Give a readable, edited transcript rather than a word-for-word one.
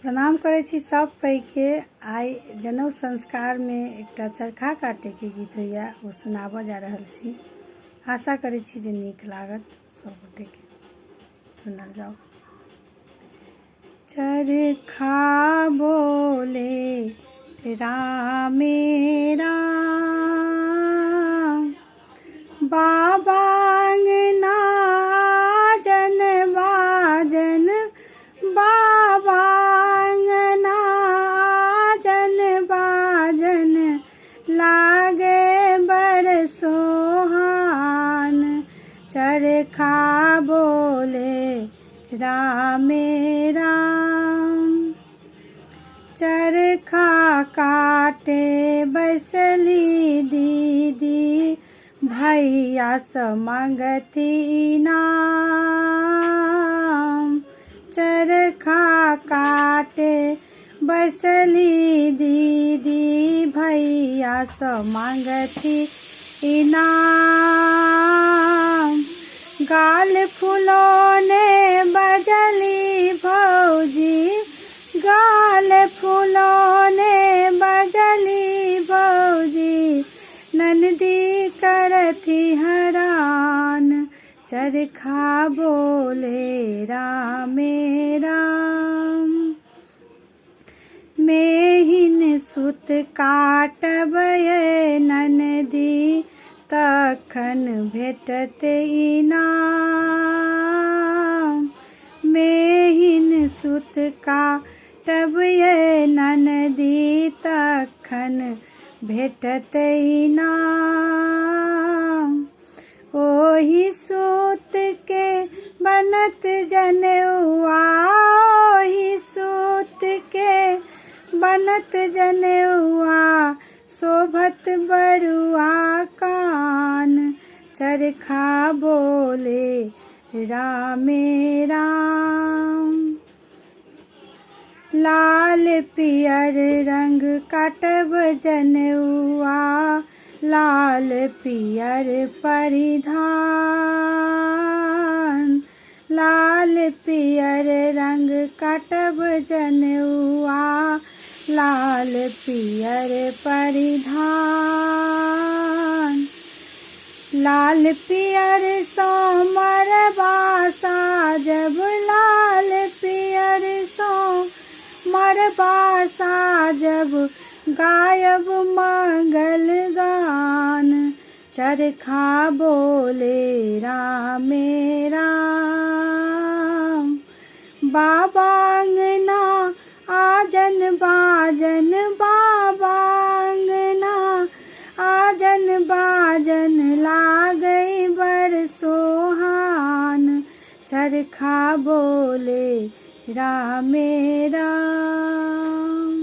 प्रणाम करै छी सब पैके। आइ जनउ संस्कार में एकटा चरखा काटे के गीत होइया, ओ सुनाबऽ जा रहल छी। आशा करै छी जे नीक लागत सब गोटे के। सुनल जाओ। चरखा बोले रामे राम, बाबा अंगना जन बाजन, बाबा अंगना जन बाजन, लागे बड़ सोहान। चरखा बोले रामे राम, चरखा काटे बैसली दीदी, भैया से मांगती इनाम। चरखा काटे बैसली दीदी, भैया से मांगती इनाम। गाल फुलौने बजली भौजी, गाल फुलौने बजली भौजी, ननदी करती हरान। चरखा बोले रामे राम, मेहिन सुत काटब ये ननदी, तखन भेटत इनाम। मेहिन सुत काटब ये ननदी, तखन भेटत इनाम। ओही सूत के बनत जनेउआ, ओही सूत के बनत जनेउआ, शोभत बरुआ कान। चरखा बोले रामे राम, लाल पियर रंग काटब जनेउआ, लाल पियर परिधान। लाल पियर रंग काटब जनेउआ, लाल पियर परिधान। लाल पियर सो मरबा साजब, लाल पियर सो मरबा साजब, गायब मंगल गान। चरखा बोले रामे राम, बाबा अंगना आजन बाजन, बाबा अंगना आजन बाजन, लागई बड़ सोहान। चरखा बोले रामे राम।